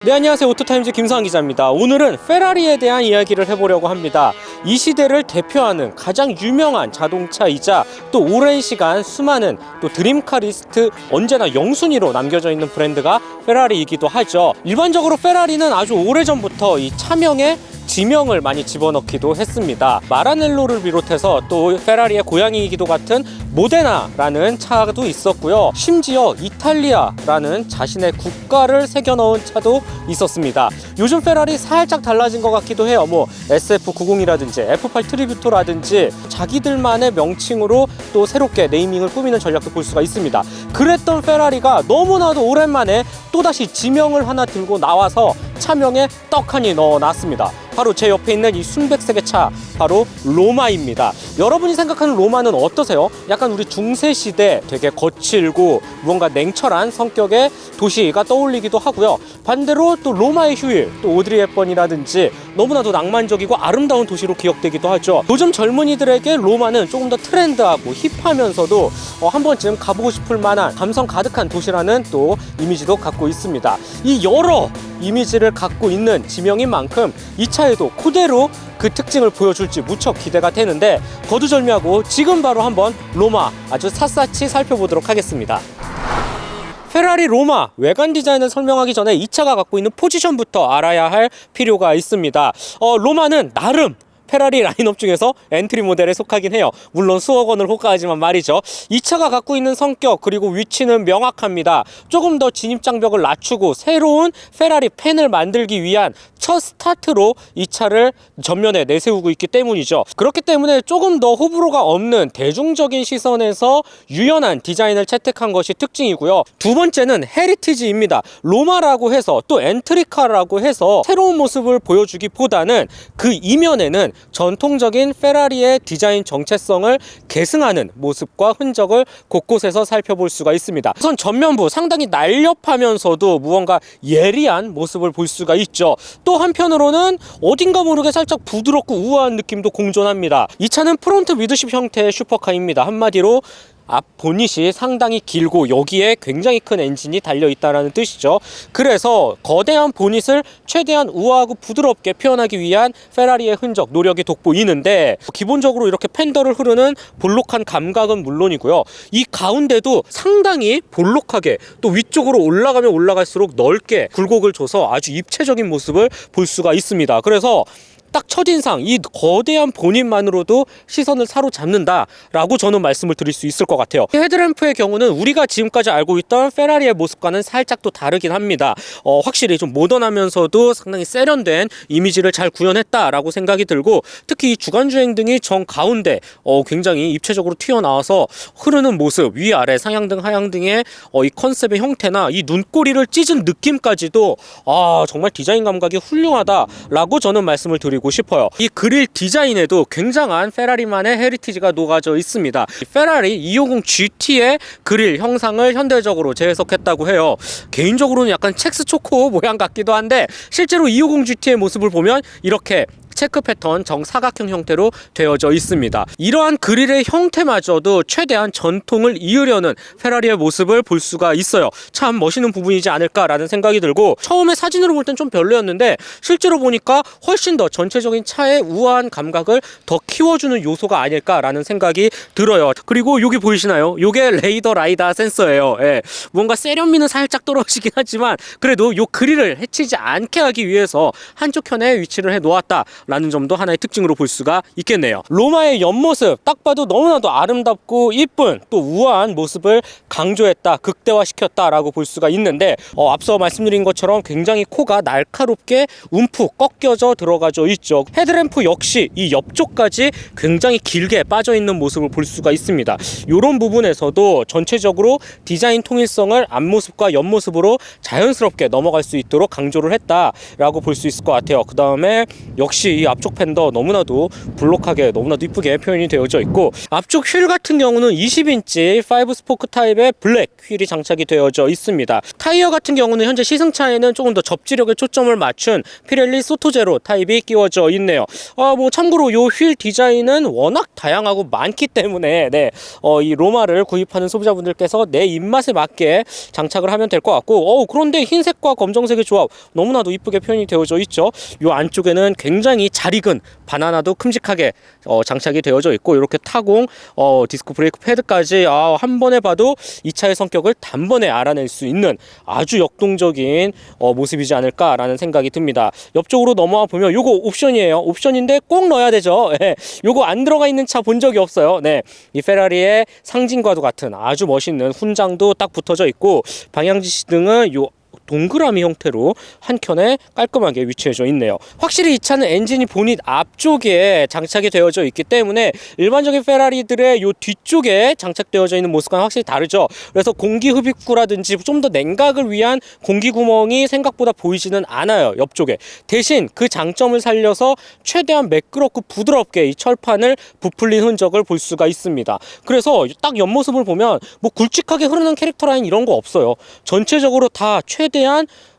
네, 안녕하세요. 오토타임즈 김상환 기자입니다. 오늘은 페라리에 대한 이야기를 해보려고 합니다. 이 시대를 대표하는 가장 유명한 자동차이자 또 오랜 시간 수많은 또 드림카 리스트 언제나 영순위로 남겨져 있는 브랜드가 페라리이기도 하죠. 일반적으로 페라리는 아주 오래전부터 이 차명에 지명을 많이 집어넣기도 했습니다. 마라넬로를 비롯해서 또 페라리의 고향이기도 같은 모데나라는 차도 있었고요. 심지어 이탈리아라는 자신의 국가를 새겨넣은 차도 있었습니다. 요즘 페라리 살짝 달라진 것 같기도 해요. SF90이라든지 F8 트리뷰토라든지 자기들만의 명칭으로 또 새롭게 네이밍을 꾸미는 전략도 볼 수가 있습니다. 그랬던 페라리가 너무나도 오랜만에 또다시 지명을 하나 들고 나와서 차명에 떡하니 넣어놨습니다. 바로 제 옆에 있는 이 순백색의 차, 바로 로마입니다. 여러분이 생각하는 로마는 어떠세요? 약간 우리 중세시대 되게 거칠고 무언가 냉철한 성격의 도시가 떠올리기도 하고요. 반대로 또 로마의 휴일, 또 오드리 헵번이라든지 너무나도 낭만적이고 아름다운 도시로 기억되기도 하죠. 요즘 젊은이들에게 로마는 조금 더 트렌드하고 힙하면서도 한 번쯤 가보고 싶을 만한 감성 가득한 도시라는 또 이미지도 갖고 있습니다. 이 여러 이미지를 갖고 있는 지명인 만큼 이 차에도 그대로 그 특징을 보여줄지 무척 기대가 되는데, 거두절미하고 지금 바로 한번 로마 아주 샅샅이 살펴보도록 하겠습니다. 페라리 로마 외관 디자인을 설명하기 전에 이 차가 갖고 있는 포지션부터 알아야 할 필요가 있습니다. 로마는 나름 페라리 라인업 중에서 엔트리 모델에 속하긴 해요. 물론 수억 원을 호가하지만 말이죠. 이 차가 갖고 있는 성격 그리고 위치는 명확합니다. 조금 더 진입장벽을 낮추고 새로운 페라리 팬을 만들기 위한 첫 스타트로 이 차를 전면에 내세우고 있기 때문이죠. 그렇기 때문에 조금 더 호불호가 없는 대중적인 시선에서 유연한 디자인을 채택한 것이 특징이고요. 두 번째는 헤리티지입니다. 로마라고 해서 또 엔트리카라고 해서 새로운 모습을 보여주기보다는 그 이면에는 전통적인 페라리의 디자인 정체성을 계승하는 모습과 흔적을 곳곳에서 살펴볼 수가 있습니다. 우선 전면부 상당히 날렵하면서도 무언가 예리한 모습을 볼 수가 있죠. 또 한편으로는 어딘가 모르게 살짝 부드럽고 우아한 느낌도 공존합니다. 이 차는 프론트 미드십 형태의 슈퍼카입니다. 한마디로 앞 보닛이 상당히 길고 여기에 굉장히 큰 엔진이 달려있다는 뜻이죠. 그래서 거대한 보닛을 최대한 우아하고 부드럽게 표현하기 위한 페라리의 흔적, 노력이 돋보이는데, 기본적으로 이렇게 팬더를 흐르는 볼록한 감각은 물론이고요. 이 가운데도 상당히 볼록하게 또 위쪽으로 올라가면 올라갈수록 넓게 굴곡을 줘서 아주 입체적인 모습을 볼 수가 있습니다. 그래서 딱 첫인상 이 거대한 본인만으로도 시선을 사로잡는다 라고 저는 말씀을 드릴 수 있을 것 같아요. 헤드램프의 경우는 우리가 지금까지 알고 있던 페라리의 모습과는 살짝 또 다르긴 합니다. 확실히 좀 모던하면서도 상당히 세련된 이미지를 잘 구현했다 라고 생각이 들고, 특히 이 주간주행 등이 정 가운데 굉장히 입체적으로 튀어나와서 흐르는 모습, 위아래 상향등 하향등의 이 컨셉의 형태나 이 눈꼬리를 찢은 느낌까지도 정말 디자인 감각이 훌륭하다 라고 저는 말씀을 드리고 싶어요. 이 그릴 디자인에도 굉장한 페라리만의 헤리티지가 녹아져 있습니다. 페라리 250 GT의 그릴 형상을 현대적으로 재해석했다고 해요. 개인적으로는 약간 첵스 초코 모양 같기도 한데, 실제로 250 GT의 모습을 보면 이렇게 체크 패턴 정사각형 형태로 되어져 있습니다. 이러한 그릴의 형태마저도 최대한 전통을 이으려는 페라리의 모습을 볼 수가 있어요. 참 멋있는 부분이지 않을까라는 생각이 들고, 처음에 사진으로 볼 땐 좀 별로였는데 실제로 보니까 훨씬 더 전체적인 차의 우아한 감각을 더 키워주는 요소가 아닐까라는 생각이 들어요. 그리고 여기 보이시나요? 이게 레이더 라이다 센서예요. 뭔가 세련미는 살짝 떨어지긴 하지만 그래도 이 그릴을 해치지 않게 하기 위해서 한쪽 편에 위치를 해 놓았다 라는 점도 하나의 특징으로 볼 수가 있겠네요. 로마의 옆모습 딱 봐도 너무나도 아름답고 이쁜 또 우아한 모습을 강조했다, 극대화시켰다 라고 볼 수가 있는데, 앞서 말씀드린 것처럼 굉장히 코가 날카롭게 움푹 꺾여져 들어가져 있죠. 헤드램프 역시 이 옆쪽까지 굉장히 길게 빠져있는 모습을 볼 수가 있습니다. 이런 부분에서도 전체적으로 디자인 통일성을 앞모습과 옆모습으로 자연스럽게 넘어갈 수 있도록 강조를 했다라고 볼 수 있을 것 같아요. 그 다음에 역시 이 앞쪽 팬더 너무나도 블록하게 너무나도 이쁘게 표현이 되어져 있고, 앞쪽 휠 같은 경우는 20인치 5스포크 타입의 블랙 휠이 장착이 되어져 있습니다. 타이어 같은 경우는 현재 시승차에는 조금 더 접지력에 초점을 맞춘 피렐리 소토제로 타입이 끼워져 있네요. 뭐 참고로 요 휠 디자인은 워낙 다양하고 많기 때문에 이 로마를 구입하는 소비자분들께서 내 입맛에 맞게 장착을 하면 될 것 같고, 그런데 흰색과 검정색의 조합 너무나도 이쁘게 표현이 되어져 있죠. 요 안쪽에는 굉장히 잘 익은 바나나도 큼직하게 장착이 되어져 있고, 이렇게 타공 디스크 브레이크 패드까지 한 번에 봐도 이 차의 성격을 단번에 알아낼 수 있는 아주 역동적인 모습이지 않을까라는 생각이 듭니다. 옆쪽으로 넘어와 보면 요거 옵션이에요. 옵션인데 꼭 넣어야 되죠. 요거 안 들어가 있는 차 본 적이 없어요. 이 페라리의 상징과도 같은 아주 멋있는 훈장도 딱 붙어져 있고, 방향지시 등은 요 동그라미 형태로 한 켠에 깔끔하게 위치해져 있네요. 확실히 이 차는 엔진이 보닛 앞쪽에 장착이 되어져 있기 때문에 일반적인 페라리들의 요 뒤쪽에 장착되어져 있는 모습과는 확실히 다르죠. 그래서 공기 흡입구라든지 좀 더 냉각을 위한 공기 구멍이 생각보다 보이지는 않아요, 옆쪽에. 대신 그 장점을 살려서 최대한 매끄럽고 부드럽게 이 철판을 부풀린 흔적을 볼 수가 있습니다. 그래서 딱 옆모습을 보면 뭐 굵직하게 흐르는 캐릭터 라인 이런 거 없어요. 전체적으로 다 최대한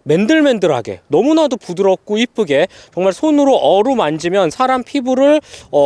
맨들맨들하게 너무나도 부드럽고 이쁘게, 정말 손으로 어루만지면 사람 피부를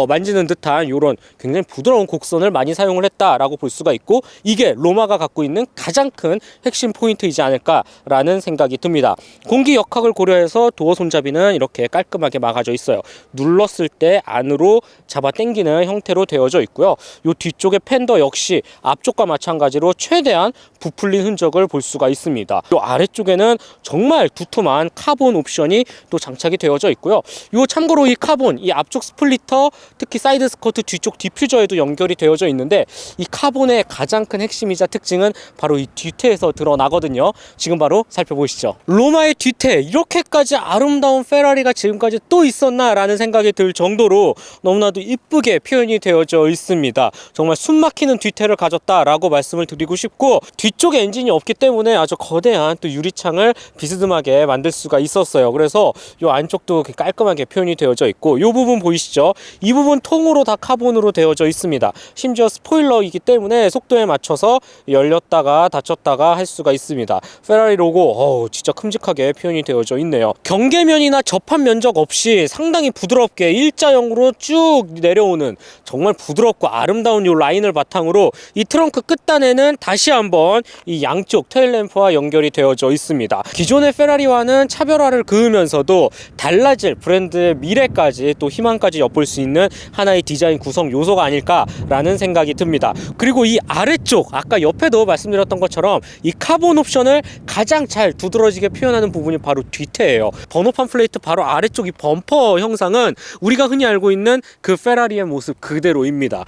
만지는 듯한 이런 굉장히 부드러운 곡선을 많이 사용을 했다라고 볼 수가 있고, 이게 로마가 갖고 있는 가장 큰 핵심 포인트이지 않을까라는 생각이 듭니다. 공기 역학을 고려해서 도어 손잡이는 이렇게 깔끔하게 막아져 있어요. 눌렀을 때 안으로 잡아 당기는 형태로 되어져 있고요. 이 뒤쪽의 팬더 역시 앞쪽과 마찬가지로 최대한 부풀린 흔적을 볼 수가 있습니다. 이 아래쪽에는 정말 두툼한 카본 옵션이 또 장착이 되어져 있고요. 요 참고로 이 카본, 이 앞쪽 스플리터, 특히 사이드 스커트 뒤쪽 디퓨저에도 연결이 되어져 있는데, 이 카본의 가장 큰 핵심이자 특징은 바로 이 뒤태에서 드러나거든요. 지금 바로 살펴보시죠. 로마의 뒤태, 이렇게까지 아름다운 페라리가 지금까지 또 있었나 라는 생각이 들 정도로 너무나도 이쁘게 표현이 되어져 있습니다. 정말 숨막히는 뒤태를 가졌다라고 말씀을 드리고 싶고, 뒤쪽에 엔진이 없기 때문에 아주 거대한 또 유리창을 비스듬하게 만들 수가 있었어요. 그래서 이 안쪽도 깔끔하게 표현이 되어져 있고, 이 부분 보이시죠? 이 부분 통으로 다 카본으로 되어져 있습니다. 심지어 스포일러이기 때문에 속도에 맞춰서 열렸다가 닫혔다가 할 수가 있습니다. 페라리 로고 진짜 큼직하게 표현이 되어져 있네요. 경계면이나 접한 면적 없이 상당히 부드럽게 일자형으로 쭉 내려오는 정말 부드럽고 아름다운 이 라인을 바탕으로 이 트렁크 끝단에는 다시 한번 이 양쪽 테일램프와 연결이 되어져 있습니다. 기존의 페라리와는 차별화를 그으면서도 달라질 브랜드의 미래까지 또 희망까지 엿볼 수 있는 하나의 디자인 구성 요소가 아닐까라는 생각이 듭니다. 그리고 이 아래쪽, 아까 옆에도 말씀드렸던 것처럼 이 카본 옵션을 가장 잘 두드러지게 표현하는 부분이 바로 뒤태예요. 번호판 플레이트 바로 아래쪽 이 범퍼 형상은 우리가 흔히 알고 있는 그 페라리의 모습 그대로입니다.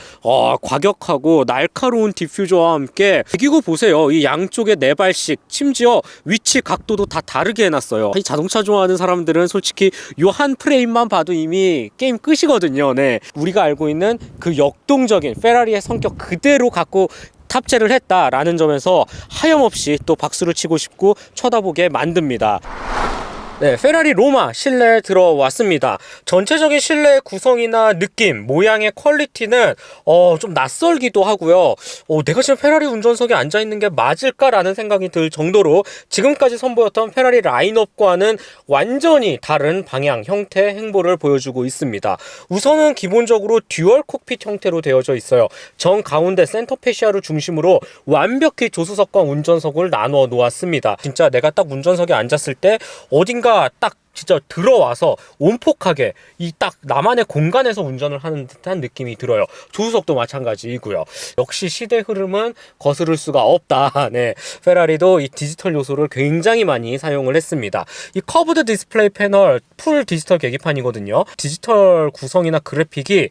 과격하고 날카로운 디퓨저와 함께 배기구 보세요. 이 양쪽에 네 발씩, 심지어 위치 각도도 다 다르게 해놨어요. 이 자동차 좋아하는 사람들은 솔직히 요 한 프레임만 봐도 이미 게임 끝이거든요. 우리가 알고 있는 그 역동적인 페라리의 성격 그대로 갖고 탑재를 했다라는 점에서 하염없이 또 박수를 치고 싶고 쳐다보게 만듭니다. 페라리 로마 실내에 들어왔습니다. 전체적인 실내 구성이나 느낌, 모양의 퀄리티는 좀 낯설기도 하고요. 내가 지금 페라리 운전석에 앉아있는 게 맞을까라는 생각이 들 정도로 지금까지 선보였던 페라리 라인업과는 완전히 다른 방향, 형태, 행보를 보여주고 있습니다. 우선은 기본적으로 듀얼 콕핏 형태로 되어져 있어요. 정 가운데 센터 페시아를 중심으로 완벽히 조수석과 운전석을 나누어 놓았습니다. 진짜 내가 딱 운전석에 앉았을 때 어딘가 딱 진짜 들어와서 온폭하게 이 딱 나만의 공간에서 운전을 하는 듯한 느낌이 들어요. 조수석도 마찬가지이고요. 역시 시대 흐름은 거스를 수가 없다. 페라리도 이 디지털 요소를 굉장히 많이 사용을 했습니다. 이 커브드 디스플레이 패널 풀 디지털 계기판이거든요. 디지털 구성이나 그래픽이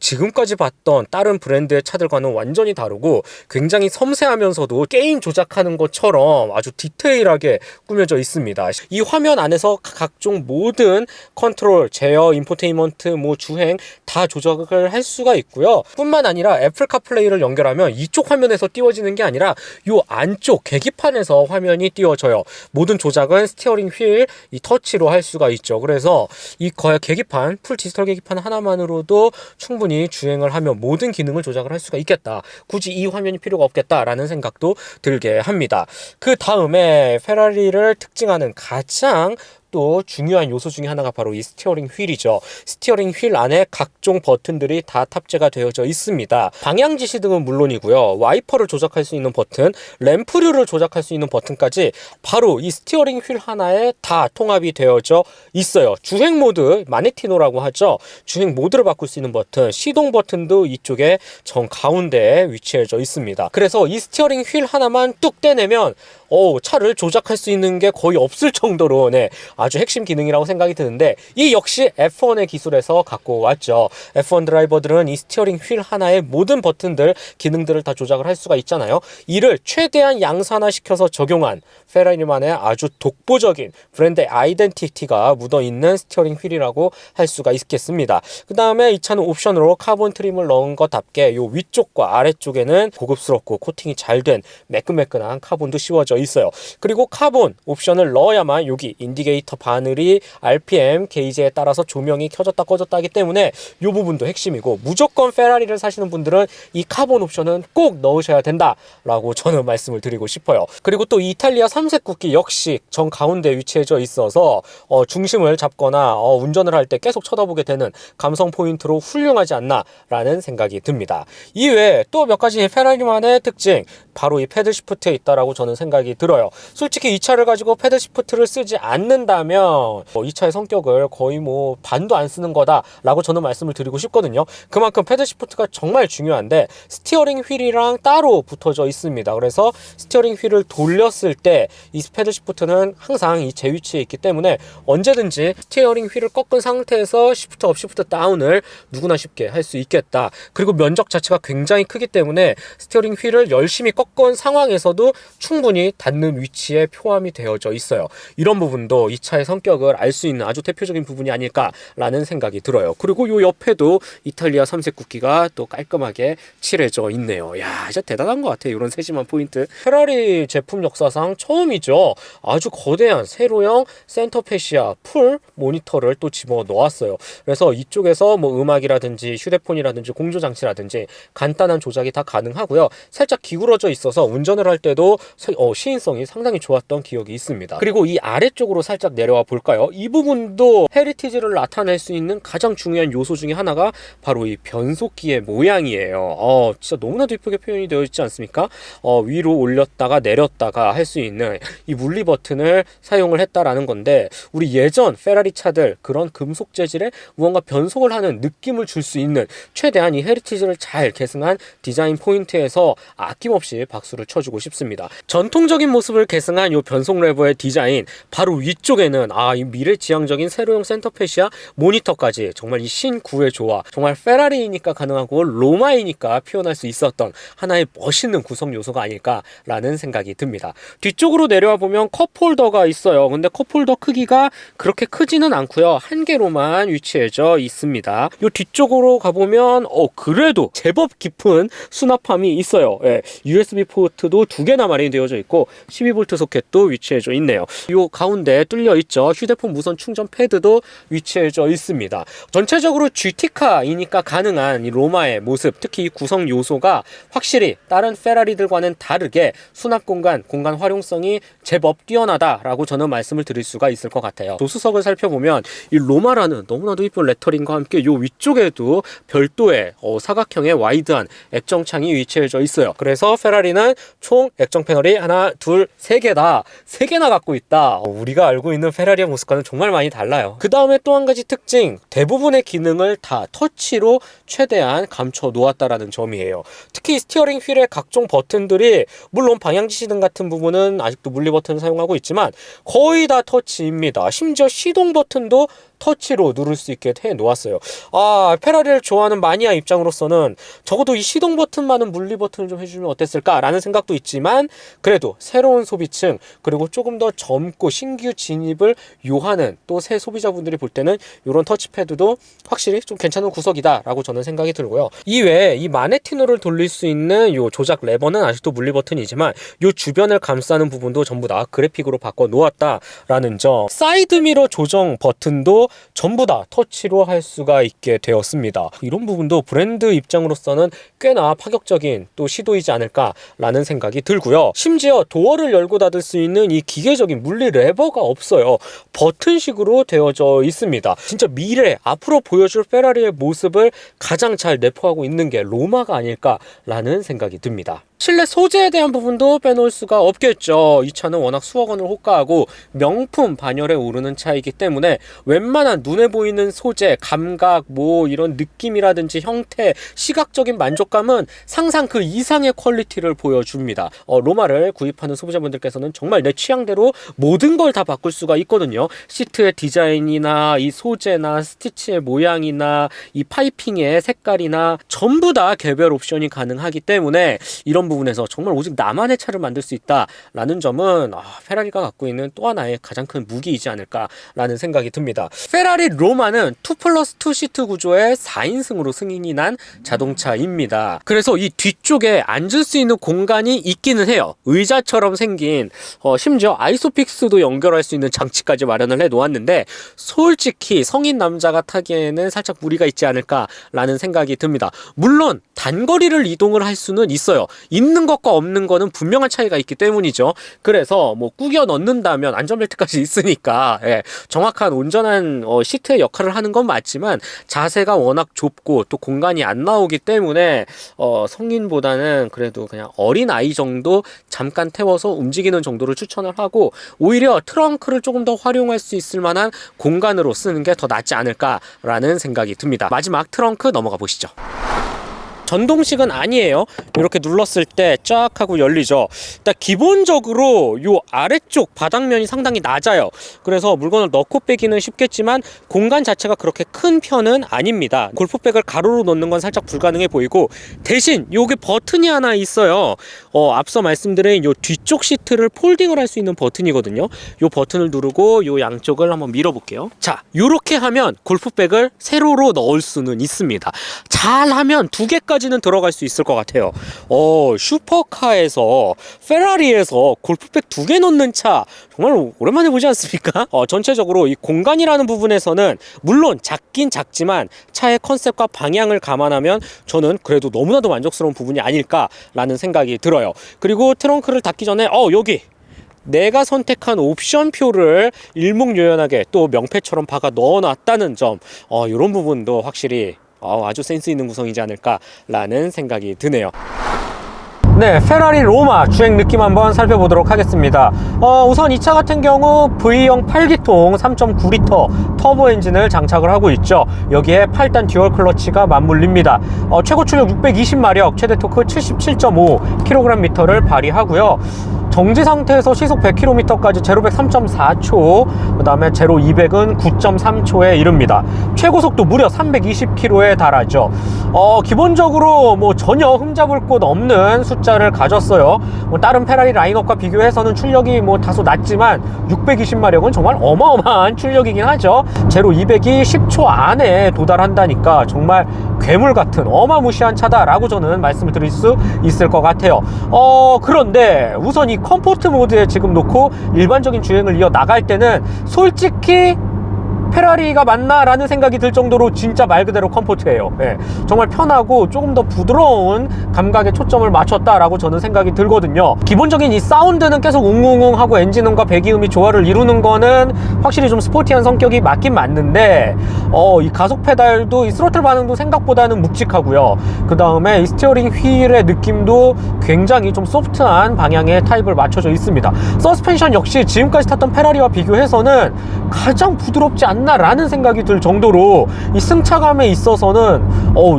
지금까지 봤던 다른 브랜드의 차들과는 완전히 다르고 굉장히 섬세하면서도 게임 조작하는 것처럼 아주 디테일하게 꾸며져 있습니다. 이 화면 안에서 각 각종 모든 컨트롤, 제어, 인포테인먼트, 뭐 주행 다 조작을 할 수가 있고요. 뿐만 아니라 애플 카플레이를 연결하면 이쪽 화면에서 띄워지는 게 아니라 요 안쪽 계기판에서 화면이 띄워져요. 모든 조작은 스티어링 휠 이 터치로 할 수가 있죠. 그래서 이 계기판, 풀 디지털 계기판 하나만으로도 충분히 주행을 하면 모든 기능을 조작을 할 수가 있겠다. 굳이 이 화면이 필요가 없겠다라는 생각도 들게 합니다. 그 다음에 페라리를 특징하는 가장 또 중요한 요소 중에 하나가 바로 이 스티어링 휠이죠. 스티어링 휠 안에 각종 버튼들이 다 탑재가 되어져 있습니다. 방향 지시등은 물론이고요. 와이퍼를 조작할 수 있는 버튼, 램프류를 조작할 수 있는 버튼까지 바로 이 스티어링 휠 하나에 다 통합이 되어져 있어요. 주행 모드, 마네티노라고 하죠. 주행 모드를 바꿀 수 있는 버튼, 시동 버튼도 이쪽에 정 가운데에 위치해져 있습니다. 그래서 이 스티어링 휠 하나만 뚝 떼내면 차를 조작할 수 있는 게 거의 없을 정도로 아주 핵심 기능이라고 생각이 드는데, 이 역시 F1의 기술에서 갖고 왔죠. F1 드라이버들은 이 스티어링 휠 하나의 모든 버튼들, 기능들을 다 조작을 할 수가 있잖아요. 이를 최대한 양산화시켜서 적용한 페라리만의 아주 독보적인 브랜드 아이덴티티가 묻어있는 스티어링 휠이라고 할 수가 있겠습니다. 그 다음에 이 차는 옵션으로 카본 트림을 넣은 것답게 요 위쪽과 아래쪽에는 고급스럽고 코팅이 잘 된 매끈매끈한 카본도 씌워져 있어요. 그리고 카본 옵션을 넣어야만 여기 인디게이터 바늘이 RPM 게이지에 따라서 조명이 켜졌다 꺼졌다 하기 때문에 이 부분도 핵심이고, 무조건 페라리를 사시는 분들은 이 카본 옵션은 꼭 넣으셔야 된다라고 저는 말씀을 드리고 싶어요. 그리고 또 이탈리아 3색 국기 역시 정 가운데 위치해져 있어서 중심을 잡거나 운전을 할 때 계속 쳐다보게 되는 감성 포인트로 훌륭하지 않나 라는 생각이 듭니다. 이외에 또 몇 가지 페라리만의 특징, 바로 이 패들 시프트에 있다라고 저는 생각이 들어요. 솔직히 이 차를 가지고 패들 시프트를 쓰지 않는다면 이 차의 성격을 거의 뭐 반도 안 쓰는 거다라고 저는 말씀을 드리고 싶거든요. 그만큼 패들 시프트가 정말 중요한데 스티어링 휠이랑 따로 붙어져 있습니다. 그래서 스티어링 휠을 돌렸을 때 이 패들 시프트는 항상 이 제 위치에 있기 때문에 언제든지 스티어링 휠을 꺾은 상태에서 시프트 업, 시프트 다운을 누구나 쉽게 할 수 있겠다. 그리고 면적 자체가 굉장히 크기 때문에 스티어링 휠을 열심히 꺾은 상황에서도 충분히 닿는 위치에 포함이 되어져 있어요. 이런 부분도 이 차의 성격을 알 수 있는 아주 대표적인 부분이 아닐까라는 생각이 들어요. 그리고 요 옆에도 이탈리아 3색 국기가 또 깔끔하게 칠해져 있네요. 야, 진짜 대단한 것 같아요. 이런 세심한 포인트. 페라리 제품 역사상 처음이죠. 아주 거대한 세로형 센터 패시아 풀 모니터를 또 집어 넣었어요. 그래서 이쪽에서 뭐 음악이라든지 휴대폰이라든지 공조장치라든지 간단한 조작이 다 가능하고요. 살짝 기울어져 있어서 운전을 할 때도 시인성이 상당히 좋았던 기억이 있습니다. 그리고 이 아래쪽으로 살짝 내려와 볼까요? 이 부분도 헤리티지를 나타낼 수 있는 가장 중요한 요소 중에 하나가 바로 이 변속기의 모양이에요. 진짜 너무나도 이쁘게 표현이 되어 있지 않습니까? 위로 올렸다가 내렸다가 할 수 있는 이 물리 버튼을 사용을 했다라는 건데, 우리 예전 페라리 차들 그런 금속 재질의 무언가 변속을 하는 느낌을 줄 수 있는 최대한 이 헤리티지를 잘 계승한 디자인 포인트에서 아낌없이 박수를 쳐주고 싶습니다. 전통적인 모습을 계승한 이 변속 레버의 디자인, 바로 위쪽에는 이 미래지향적인 세로형 센터패시아 모니터까지, 정말 이 신구의 조화, 정말 페라리이니까 가능하고 로마이니까 표현할 수 있었던 하나의 멋있는 구성 요소가 아닐까라는 생각이 듭니다. 뒤쪽으로 내려와 보면 컵홀더가 있어요. 근데 컵홀더 크기가 그렇게 크지는 않고요. 한 개로만 위치해져 있습니다. 이 뒤쪽으로 가보면 그래도 제법 깊은 수납함이 있어요. USB 포트도 2개나 마련되어져 있고 12V 소켓도 위치해져 있네요. 이 가운데 뚫려 있죠. 휴대폰 무선 충전 패드도 위치해져 있습니다. 전체적으로 GT카이니까 가능한 이 로마의 모습, 특히 이 구성 요소가 확실히 다른 페라리들과는 다르게 수납 공간 활용성이 제법 뛰어나다라고 저는 말씀을 드릴 수가 있을 것 같아요. 조수석을 살펴보면 이 로마라는 너무나도 이쁜 레터링과 함께 이 위쪽에도 별도의 사각형의 와이드한 액정창이 위치해져 있어요. 그래서 페라리는 총 액정 패널이 하나, 둘, 세 개다. 3개나 갖고 있다. 우리가 알고 있는 페라리의 모습과는 정말 많이 달라요. 그 다음에 또 한 가지 특징, 대부분의 기능을 다 터치로 최대한 감춰 놓았다라는 점이에요. 특히 스티어링 휠의 각종 버튼들이, 물론 방향지시등 같은 부분은 아직도 물리 버튼을 사용하고 있지만 거의 다 터치입니다. 심지어 시동 버튼도 터치로 누를 수 있게 해 놓았어요. 페라리를 좋아하는 마니아 입장으로서는 적어도 이 시동 버튼만은 물리 버튼을 좀 해주면 어땠을까라는 생각도 있지만, 그래도 새로운 소비층, 그리고 조금 더 젊고 신규 진입을 요하는 또 새 소비자분들이 볼 때는 이런 터치패드도 확실히 좀 괜찮은 구석이다라고 저는 생각이 들고요. 이외에 이 마네티노를 돌릴 수 있는 요 조작 레버는 아직도 물리 버튼이지만 요 주변을 감싸는 부분도 전부 다 그래픽으로 바꿔 놓았다라는 점. 사이드 미러 조정 버튼도 전부 다 터치로 할 수가 있게 되었습니다. 이런 부분도 브랜드 입장으로서는 꽤나 파격적인 또 시도이지 않을까라는 생각이 들고요. 심지어 도어를 열고 닫을 수 있는 이 기계적인 물리 레버가 없어요. 버튼식으로 되어져 있습니다. 진짜 미래 앞으로 보여줄 페라리의 모습을 가장 잘 내포하고 있는 게 로마가 아닐까라는 생각이 듭니다. 실내 소재에 대한 부분도 빼놓을 수가 없겠죠. 이 차는 워낙 수억 원을 호가하고 명품 반열에 오르는 차이기 때문에 웬만한 눈에 보이는 소재, 감각, 뭐 이런 느낌이라든지 형태, 시각적인 만족감은 상상 그 이상의 퀄리티를 보여줍니다. 로마를 구입하는 소비자분들께서는 정말 내 취향대로 모든 걸 다 바꿀 수가 있거든요. 시트의 디자인이나 이 소재나 스티치의 모양이나 이 파이핑의 색깔이나 전부 다 개별 옵션이 가능하기 때문에 이런 부분에서 정말 오직 나만의 차를 만들 수 있다라는 점은 페라리가 갖고 있는 또 하나의 가장 큰 무기이지 않을까라는 생각이 듭니다. 페라리 로마는 2+2 시트 구조의 4인승으로 승인이 난 자동차입니다. 그래서 이 뒤쪽에 앉을 수 있는 공간이 있기는 해요. 의자처럼 생긴 심지어 아이소픽스도 연결할 수 있는 장치까지 마련을 해 놓았는데, 솔직히 성인 남자가 타기에는 살짝 무리가 있지 않을까라는 생각이 듭니다. 물론 단거리를 이동을 할 수는 있어요. 있는 것과 없는 거는 분명한 차이가 있기 때문이죠. 그래서 뭐 꾸겨 넣는다면 안전벨트까지 있으니까 정확한 온전한 시트의 역할을 하는 건 맞지만, 자세가 워낙 좁고 또 공간이 안 나오기 때문에 성인보다는 그래도 그냥 어린 아이 정도 잠깐 태워서 움직이는 정도를 추천을 하고, 오히려 트렁크를 조금 더 활용할 수 있을 만한 공간으로 쓰는 게 더 낫지 않을까라는 생각이 듭니다. 마지막 트렁크 넘어가 보시죠. 전동식은 아니에요. 이렇게 눌렀을 때 쫙 하고 열리죠. 일단 기본적으로 요 아래쪽 바닥면이 상당히 낮아요. 그래서 물건을 넣고 빼기는 쉽겠지만 공간 자체가 그렇게 큰 편은 아닙니다. 골프백을 가로로 넣는 건 살짝 불가능해 보이고, 대신 요게 버튼이 하나 있어요. 앞서 말씀드린 요 뒤쪽 시트를 폴딩을 할 수 있는 버튼이거든요. 요 버튼을 누르고 요 양쪽을 한번 밀어볼게요. 자, 요렇게 하면 골프백을 세로로 넣을 수는 있습니다. 잘하면 2개까지는 들어갈 수 있을 것 같아요. 슈퍼카에서, 페라리에서 골프백 2개 넣는 차 정말 오랜만에 보지 않습니까? 전체적으로 이 공간이라는 부분에서는 물론 작긴 작지만 차의 컨셉과 방향을 감안하면 저는 그래도 너무나도 만족스러운 부분이 아닐까라는 생각이 들어요. 그리고 트렁크를 닫기 전에 여기 내가 선택한 옵션표를 일목요연하게 또 명패처럼 박아 넣어놨다는 점, 이런 부분도 확실히 아주 센스 있는 구성이지 않을까라는 생각이 드네요. 네, 페라리 로마 주행 느낌 한번 살펴보도록 하겠습니다. 우선 이 차 같은 경우 V형 8기통 3.9L 터보 엔진을 장착을 하고 있죠. 여기에 8단 듀얼 클러치가 맞물립니다. 최고 출력 620마력, 최대 토크 77.5kgm를 발휘하고요. 정지 상태에서 시속 100km까지 제로 100 3.4초, 그 다음에 제로 200은 9.3초에 이릅니다. 최고 속도 무려 320km에 달하죠. 기본적으로 뭐 전혀 흠잡을 곳 없는 숫자를 가졌어요. 다른 페라리 라인업과 비교해서는 출력이 뭐 다소 낮지만 620마력은 정말 어마어마한 출력이긴 하죠. 제로 200이 10초 안에 도달한다니까 정말 괴물 같은 어마무시한 차다라고 저는 말씀을 드릴 수 있을 것 같아요. 그런데 우선 이 컴포트 모드에 지금 놓고 일반적인 주행을 이어 나갈 때는 솔직히 페라리가 맞나? 라는 생각이 들 정도로 진짜 말 그대로 컴포트예요. 정말 편하고 조금 더 부드러운 감각에 초점을 맞췄다라고 저는 생각이 들거든요. 기본적인 이 사운드는 계속 웅웅웅 하고 엔진음과 배기음이 조화를 이루는 거는 확실히 좀 스포티한 성격이 맞긴 맞는데, 이 가속 페달도 이 스로틀 반응도 생각보다는 묵직하고요. 그 다음에 이 스티어링 휠의 느낌도 굉장히 좀 소프트한 방향의 타입을 맞춰져 있습니다. 서스펜션 역시 지금까지 탔던 페라리와 비교해서는 가장 부드럽지 않나 않나 라는 생각이 들 정도로 이 승차감에 있어서는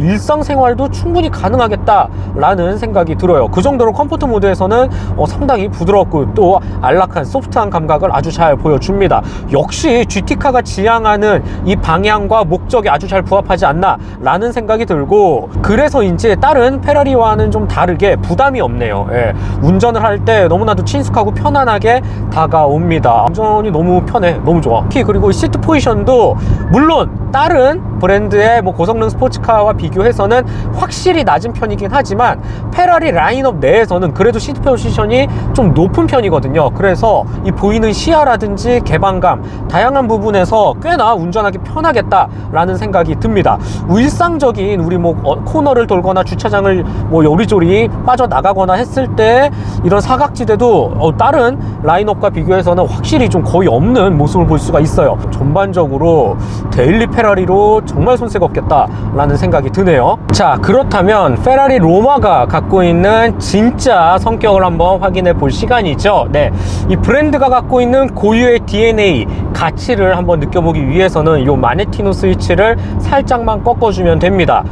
일상생활도 충분히 가능하겠다 라는 생각이 들어요. 그 정도로 컴포트 모드에서는 상당히 부드럽고 또 안락한 소프트한 감각을 아주 잘 보여줍니다. 역시 GT카가 지향하는 이 방향과 목적이 아주 잘 부합하지 않나 라는 생각이 들고, 그래서인지 다른 페라리와는 좀 다르게 부담이 없네요. 예. 운전을 할 때 너무나도 친숙하고 편안하게 다가옵니다. 운전이 너무 편해, 너무 좋아. 그리고 시트 포지션도 물론 다른 브랜드의 고성능 스포츠카와 비교해서는 확실히 낮은 편이긴 하지만 페라리 라인업 내에서는 그래도 시트 포지션이 좀 높은 편이거든요. 그래서 이 보이는 시야라든지 개방감, 다양한 부분에서 꽤나 운전하기 편하겠다라는 생각이 듭니다. 일상적인 우리 코너를 돌거나 주차장을 요리조리 빠져나가거나 했을 때 이런 사각지대도 다른 라인업과 비교해서는 확실히 좀 거의 없는 모습을 볼 수가 있어요. 전반적으로 데일리 페라리로 정말 손색 없겠다 라는 생각이 드네요. 자, 그렇다면 페라리 로마가 갖고 있는 진짜 성격을 한번 확인해 볼 시간이죠. 네, 이 브랜드가 갖고 있는 고유의 DNA, 가치를 한번 느껴보기 위해서는 이 마네티노 스위치를 살짝만 꺾어주면 됩니다.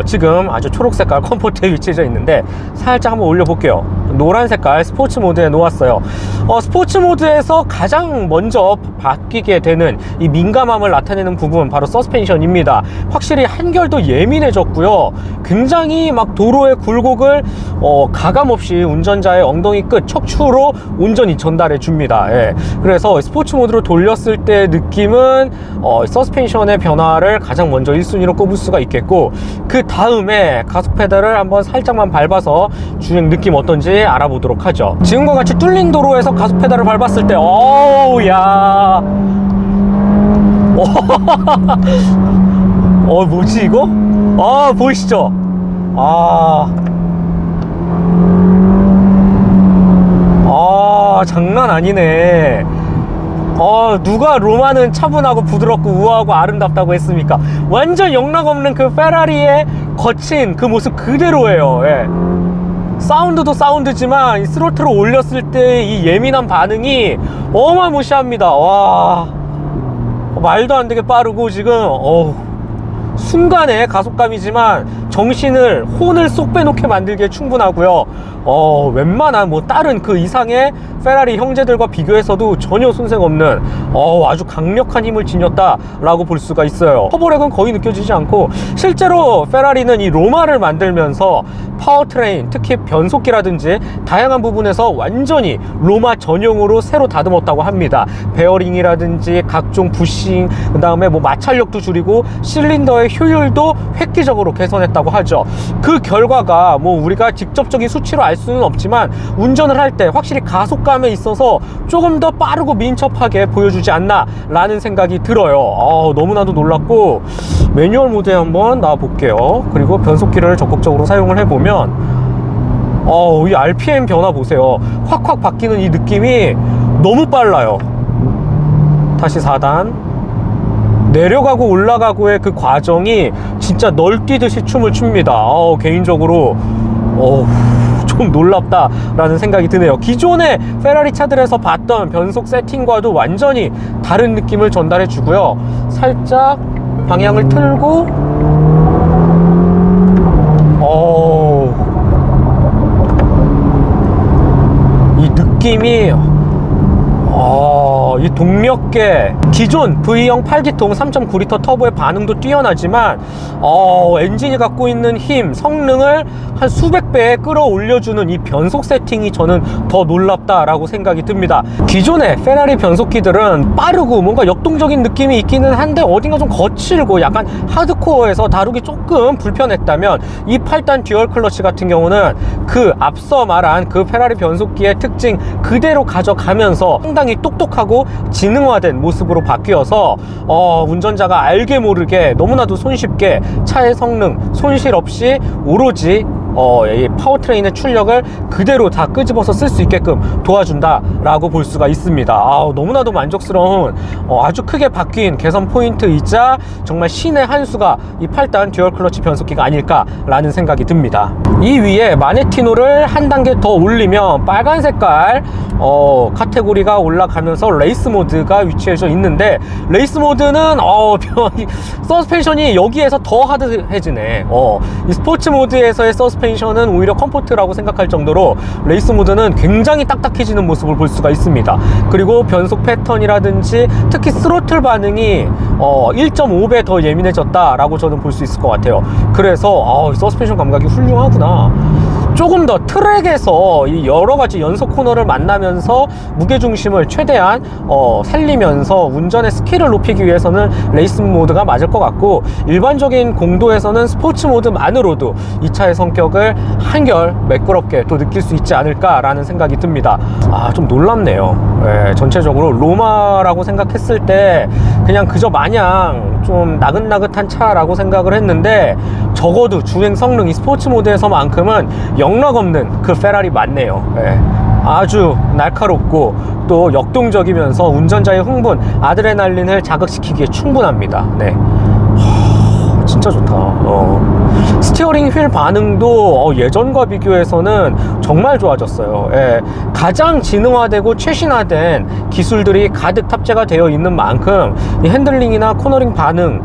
지금 아주 초록 색깔 컴포트에 위치해 있는데 살짝 한번 올려볼게요. 노란 색깔 스포츠 모드에 놓았어요. 스포츠 모드에서 가장 먼저 바뀌게 되는 이 민감함을 나타내는 부분, 바로 서스펜션입니다. 확실히 한결 더 예민해졌고요. 굉장히 도로의 굴곡을 가감없이 운전자의 엉덩이 끝 척추로 온전히 전달해 줍니다. 예. 그래서 스포츠 모드로 돌렸을 때 느낌은 서스펜션의 변화를 가장 먼저 1순위로 꼽을 수가 있겠고, 그 다음에 가속 페달을 한번 살짝만 밟아서 주행 느낌 어떤지 알아보도록 하죠. 지금과 같이 뚫린 도로에서 가속 페달을 밟았을 때 어우야 뭐지 이거? 보이시죠? 장난 아니네. 누가 로마는 차분하고 부드럽고 우아하고 아름답다고 했습니까? 완전 영락없는 그 페라리의 거친 그 모습 그대로예요. 예. 사운드도 사운드지만 이 스로틀을 올렸을 때 이 예민한 반응이 어마무시합니다. 와, 말도 안 되게 빠르고 지금 순간의 가속감이지만 정신을, 혼을 쏙 빼놓게 만들기에 충분하고요. 웬만한 다른 그 이상의 페라리 형제들과 비교해서도 전혀 손색 없는 아주 강력한 힘을 지녔다 라고 볼 수가 있어요. 터보렉은 거의 느껴지지 않고, 실제로 페라리는 이 로마를 만들면서 파워트레인, 특히 변속기라든지 다양한 부분에서 완전히 로마 전용으로 새로 다듬었다고 합니다. 베어링이라든지 각종 부싱, 그 다음에 마찰력도 줄이고 실린더의 효율도 획기적으로 개선했다고 하죠. 그 결과가 우리가 직접적인 수치로 알 수는 없지만 운전을 할 때 확실히 가속감에 있어서 조금 더 빠르고 민첩하게 보여주지 않나 라는 생각이 들어요. 너무나도 놀랍고, 매뉴얼 모드에 한번 나와 볼게요. 그리고 변속기를 적극적으로 사용을 해보면 이 RPM 변화 보세요. 확확 바뀌는 이 느낌이 너무 빨라요. 다시 4단 내려가고 올라가고의 그 과정이 진짜 널뛰듯이 춤을 춥니다. 개인적으로 좀 놀랍다 라는 생각이 드네요. 기존의 페라리 차들에서 봤던 변속 세팅과도 완전히 다른 느낌을 전달해 주고요. 살짝 방향을 틀고 이 느낌이 이 동력계, 기존 V형 8기통 3.9L 터보의 반응도 뛰어나지만 엔진이 갖고 있는 힘, 성능을 한 수백 배에 끌어올려주는 이 변속 세팅이 저는 더 놀랍다라고 생각이 듭니다. 기존의 페라리 변속기들은 빠르고 뭔가 역동적인 느낌이 있기는 한데 어딘가 좀 거칠고 약간 하드코어에서 다루기 조금 불편했다면, 이 8단 듀얼 클러치 같은 경우는 그 앞서 말한 그 페라리 변속기의 특징 그대로 가져가면서 상당히 똑똑하고 지능화된 모습으로 바뀌어서 운전자가 알게 모르게 너무나도 손쉽게 차의 성능 손실 없이 오로지 이 파워트레인의 출력을 그대로 다 끄집어서 쓸 수 있게끔 도와준다 라고 볼 수가 있습니다. 너무나도 만족스러운 아주 크게 바뀐 개선 포인트이자 정말 신의 한 수가 이 8단 듀얼 클러치 변속기가 아닐까 라는 생각이 듭니다. 이 위에 마네티노를 한 단계 더 올리면 빨간 색깔 카테고리가 올라가면서 레이스 모드가 위치해져 있는데, 레이스 모드는 서스펜션이 여기에서 더 하드해지네. 이 스포츠 모드에서의 서스펜션은 오히려 컴포트라고 생각할 정도로 레이스 모드는 굉장히 딱딱해지는 모습을 볼 수가 있습니다. 그리고 변속 패턴이라든지 특히 스로틀 반응이 1.5배 더 예민해졌다라고 저는 볼 수 있을 것 같아요. 그래서 서스펜션 감각이 훌륭하구나. 조금 더 트랙에서 이 여러 가지 연속 코너를 만나면서 무게중심을 최대한 살리면서 운전의 스킬을 높이기 위해서는 레이스 모드가 맞을 것 같고, 일반적인 공도에서는 스포츠 모드만으로도 이 차의 성격을 한결 매끄럽게 또 느낄 수 있지 않을까라는 생각이 듭니다. 좀 놀랍네요. 전체적으로 로마라고 생각했을 때 그냥 그저 마냥 좀 나긋나긋한 차라고 생각을 했는데, 적어도 주행 성능 이 스포츠 모드에서만큼은 영락없는 그 페라리 맞네요. 아주 날카롭고 또 역동적이면서 운전자의 흥분, 아드레날린을 자극시키기에 충분합니다. 진짜 좋다. 스티어링 휠 반응도 예전과 비교해서는 정말 좋아졌어요. 가장 지능화되고 최신화된 기술들이 가득 탑재가 되어 있는 만큼 이 핸들링이나 코너링 반응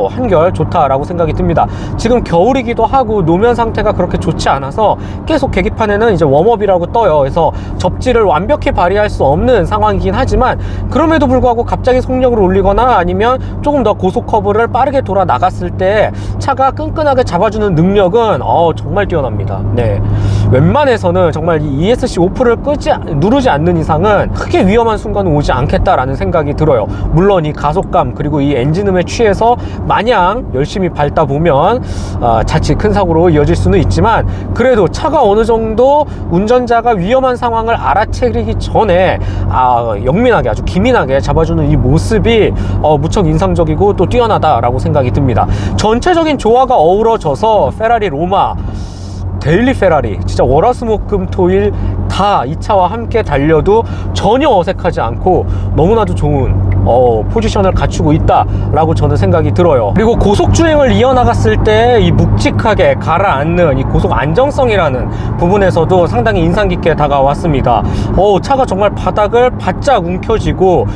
한결 좋다라고 생각이 듭니다. 지금 겨울이기도 하고 노면 상태가 그렇게 좋지 않아서 계속 계기판에는 이제 웜업이라고 떠요. 그래서 접지를 완벽히 발휘할 수 없는 상황이긴 하지만, 그럼에도 불구하고 갑자기 속력을 올리거나 아니면 조금 더 고속 커브를 빠르게 돌아 나갔을 때 차가 끈끈하게 잡아주는 능력은 정말 뛰어납니다. 웬만해서는 정말 이 ESC 오프를 누르지 않는 이상은 크게 위험한 순간은 오지 않겠다라는 생각이 들어요. 물론 이 가속감 그리고 이 엔진음에 취해서 마냥 열심히 밟다 보면 자칫 큰 사고로 이어질 수는 있지만, 그래도 차가 어느 정도 운전자가 위험한 상황을 알아채기 전에 영민하게, 아주 기민하게 잡아주는 이 모습이 무척 인상적이고 또 뛰어나다라고 생각이 듭니다. 전체적인 조화가 어우러져서 페라리 로마, 데일리 페라리, 진짜 월화수목금토일 다 이 차와 함께 달려도 전혀 어색하지 않고 너무나도 좋은 포지션을 갖추고 있다라고 저는 생각이 들어요. 그리고 고속주행을 이어나갔을 때 이 묵직하게 가라앉는 이 고속 안정성이라는 부분에서도 상당히 인상 깊게 다가왔습니다. 차가 정말 바닥을 바짝 움켜쥐고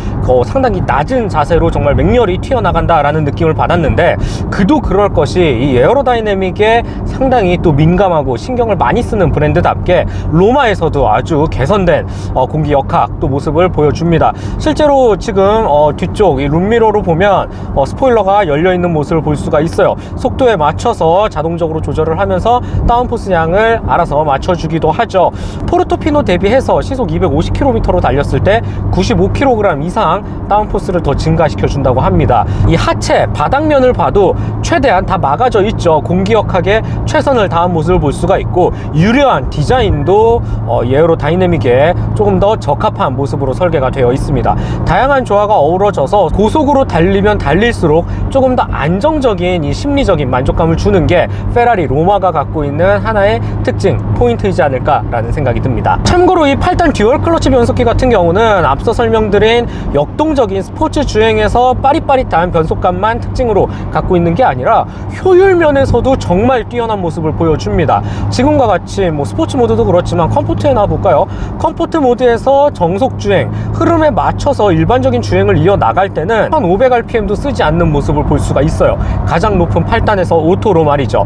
상당히 낮은 자세로 정말 맹렬히 튀어나간다라는 느낌을 받았는데, 그도 그럴 것이 이 에어로다이내믹에 상당히 또 민감하고 신경을 많이 쓰는 브랜드답게 로마에서도 아주 개선된 공기 역학 또 모습을 보여줍니다. 실제로 지금 뒤쪽 이 룸미러로 보면 스포일러가 열려있는 모습을 볼 수가 있어요. 속도에 맞춰서 자동적으로 조절을 하면서 다운포스 양을 알아서 맞춰주기도 하죠. 포르토피노 대비해서 시속 250km로 달렸을 때 95kg 이상 다운포스를 더 증가시켜 준다고 합니다. 이 하체 바닥면을 봐도 최대한 다 막아져 있죠. 공기역학에 최선을 다한 모습을 볼 수가 있고, 유려한 디자인도 에어로다이내믹에 조금 더 적합한 모습으로 설계가 되어 있습니다. 다양한 조화가 어우러져서 고속으로 달리면 달릴수록 조금 더 안정적인 이 심리적인 만족감을 주는 게 페라리 로마가 갖고 있는 하나의 특징, 포인트이지 않을까라는 생각이 듭니다. 참고로 이 8단 듀얼 클러치 변속기 같은 경우는 앞서 설명드린 역동적인 스포츠 주행에서 빠릿빠릿한 변속감만 특징으로 갖고 있는 게 아니라 효율 면에서도 정말 뛰어난 모습을 보여줍니다. 지금과 같이 스포츠 모드도 그렇지만 컴포트에 나와볼까요? 컴포트 모드에서 정속 주행, 흐름에 맞춰서 일반적인 주행을 이어나갈 때는 1500rpm도 쓰지 않는 모습을 볼 수가 있어요. 가장 높은 8단에서 오토로 말이죠.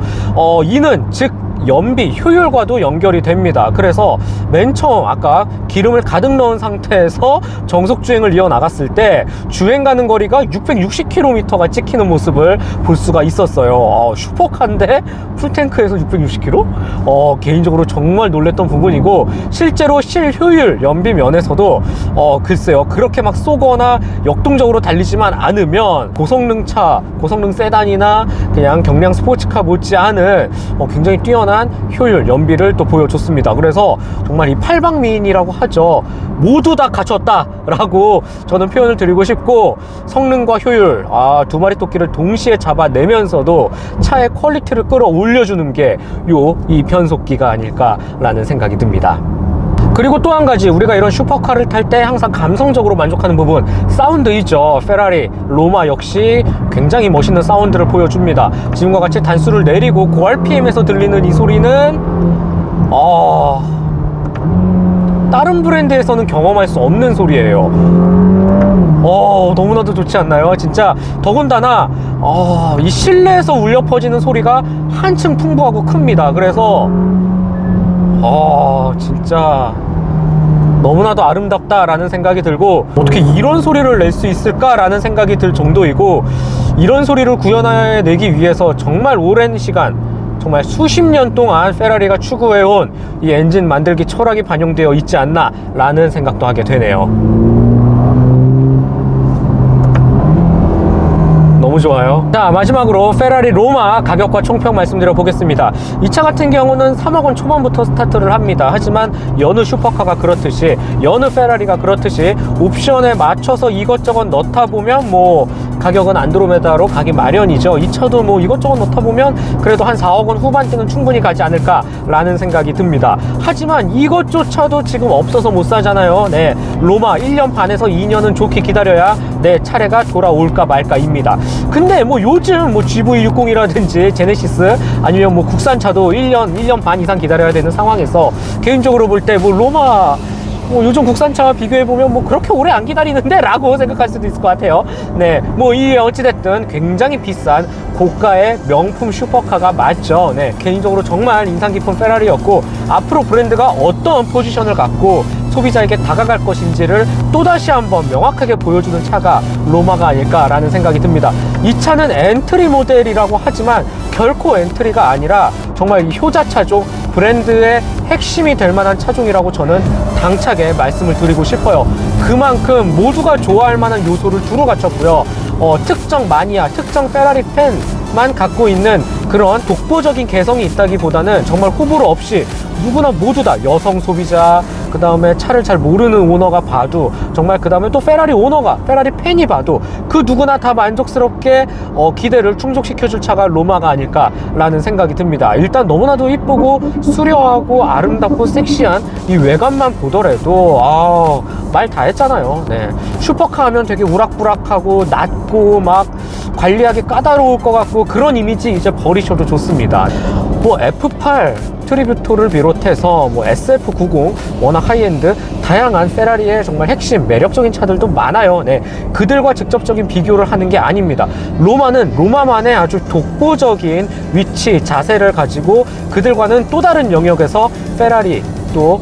이는 즉 연비 효율과도 연결이 됩니다. 그래서 맨 처음 아까 기름을 가득 넣은 상태에서 정속 주행을 이어나갔을 때 주행 가는 거리가 660km가 찍히는 모습을 볼 수가 있었어요. 슈퍼카인데 풀탱크에서 660km? 개인적으로 정말 놀랬던 부분이고, 실제로 실효율 연비 면에서도 글쎄요, 그렇게 막 쏘거나 역동적으로 달리지만 않으면 고성능 차, 고성능 세단이나 그냥 경량 스포츠카 못지않은 굉장히 뛰어난 효율, 연비를 또 보여줬습니다. 그래서 정말 이 팔방미인이라고 하죠. 모두 다 갖췄다 라고 저는 표현을 드리고 싶고, 성능과 효율, 두 마리 토끼를 동시에 잡아내면서도 차의 퀄리티를 끌어올려주는 게 이 변속기가 아닐까라는 생각이 듭니다. 그리고 또 한 가지, 우리가 이런 슈퍼카를 탈 때 항상 감성적으로 만족하는 부분, 사운드이죠. 페라리 로마 역시 굉장히 멋있는 사운드를 보여줍니다. 지금과 같이 단수를 내리고 고RPM에서 들리는 이 소리는 다른 브랜드에서는 경험할 수 없는 소리예요. 너무나도 좋지 않나요? 진짜 더군다나 이 실내에서 울려 퍼지는 소리가 한층 풍부하고 큽니다. 그래서 진짜 너무나도 아름답다라는 생각이 들고, 어떻게 이런 소리를 낼 수 있을까라는 생각이 들 정도이고, 이런 소리를 구현해내기 위해서 정말 오랜 시간, 정말 수십 년 동안 페라리가 추구해온 이 엔진 만들기 철학이 반영되어 있지 않나 라는 생각도 하게 되네요. 너무 좋아요. 자, 마지막으로 페라리 로마 가격과 총평 말씀드려 보겠습니다. 이 차 같은 경우는 3억 원 초반부터 스타트를 합니다. 하지만 여느 슈퍼카가 그렇듯이, 여느 페라리가 그렇듯이 옵션에 맞춰서 이것저것 넣다 보면 뭐 가격은 안드로메다로 가기 마련이죠. 이 차도 뭐 이것저것 넣다 보면 그래도 한 4억 원 후반대는 충분히 가지 않을까 라는 생각이 듭니다. 하지만 이것조차도 지금 없어서 못 사잖아요. 네, 로마 1년 반에서 2년은 좋게 기다려야 내 차례가 돌아올까 말까입니다. 근데 뭐 요즘 뭐 GV60이라든지 제네시스 아니면 뭐 국산차도 1년 반 이상 기다려야 되는 상황에서, 개인적으로 볼 때 뭐 로마 뭐 요즘 국산차와 비교해보면 뭐 그렇게 오래 안 기다리는데 라고 생각할 수도 있을 것 같아요. 네, 뭐 이 어찌됐든 굉장히 비싼 고가의 명품 슈퍼카가 맞죠. 네, 개인적으로 정말 인상 깊은 페라리였고, 앞으로 브랜드가 어떤 포지션을 갖고 소비자에게 다가갈 것인지를 또다시 한번 명확하게 보여주는 차가 로마가 아닐까라는 생각이 듭니다. 이 차는 엔트리 모델이라고 하지만 결코 엔트리가 아니라 정말 이 효자차종, 브랜드의 핵심이 될 만한 차종이라고 저는 당차게 말씀을 드리고 싶어요. 그만큼 모두가 좋아할 만한 요소를 두루 갖췄고요. 특정 마니아, 특정 페라리 팬만 갖고 있는 그런 독보적인 개성이 있다기보다는 정말 호불호 없이 누구나 모두 다, 여성 소비자, 그 다음에 차를 잘 모르는 오너가 봐도, 정말 그 다음에 또 페라리 오너가, 페라리 팬이 봐도 그 누구나 다 만족스럽게 기대를 충족시켜줄 차가 로마가 아닐까라는 생각이 듭니다. 일단 너무나도 이쁘고 수려하고 아름답고 섹시한 이 외관만 보더라도 말 다 했잖아요. 네, 슈퍼카 하면 되게 우락부락하고 낮고 막 관리하기 까다로울 것 같고 그런 이미지 이제 버리셔도 좋습니다. 뭐 F8 트리뷰토를 비롯해서 뭐 SF90 워낙 하이엔드 다양한 페라리의 정말 핵심 매력적인 차들도 많아요. 네, 그들과 직접적인 비교를 하는 게 아닙니다. 로마는 로마만의 아주 독보적인 위치, 자세를 가지고 그들과는 또 다른 영역에서 페라리 또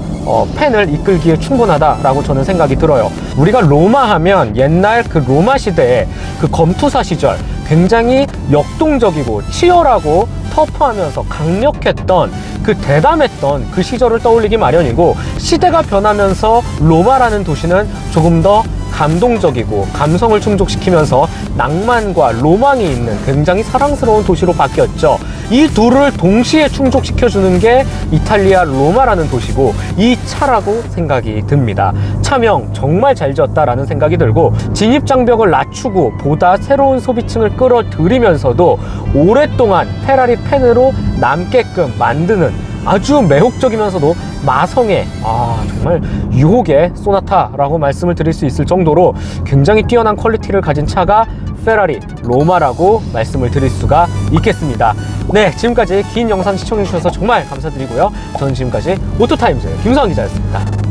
팬을 이끌기에 충분하다라고 저는 생각이 들어요. 우리가 로마 하면 옛날 그 로마 시대에 그 검투사 시절 굉장히 역동적이고 치열하고 터프하면서 강력했던 그 대담했던 그 시절을 떠올리기 마련이고, 시대가 변하면서 로마라는 도시는 조금 더 감동적이고 감성을 충족시키면서 낭만과 로망이 있는 굉장히 사랑스러운 도시로 바뀌었죠. 이 둘을 동시에 충족시켜주는 게 이탈리아 로마라는 도시고 이 차라고 생각이 듭니다. 차명 정말 잘 지었다라는 생각이 들고, 진입장벽을 낮추고 보다 새로운 소비층을 끌어들이면서도 오랫동안 페라리 팬으로 남게끔 만드는 아주 매혹적이면서도 마성의 정말 유혹의 소나타라고 말씀을 드릴 수 있을 정도로 굉장히 뛰어난 퀄리티를 가진 차가 페라리 로마라고 말씀을 드릴 수가 있겠습니다. 네, 지금까지 긴 영상 시청해 주셔서 정말 감사드리고요. 저는 지금까지 오토타임즈 김수환 기자였습니다.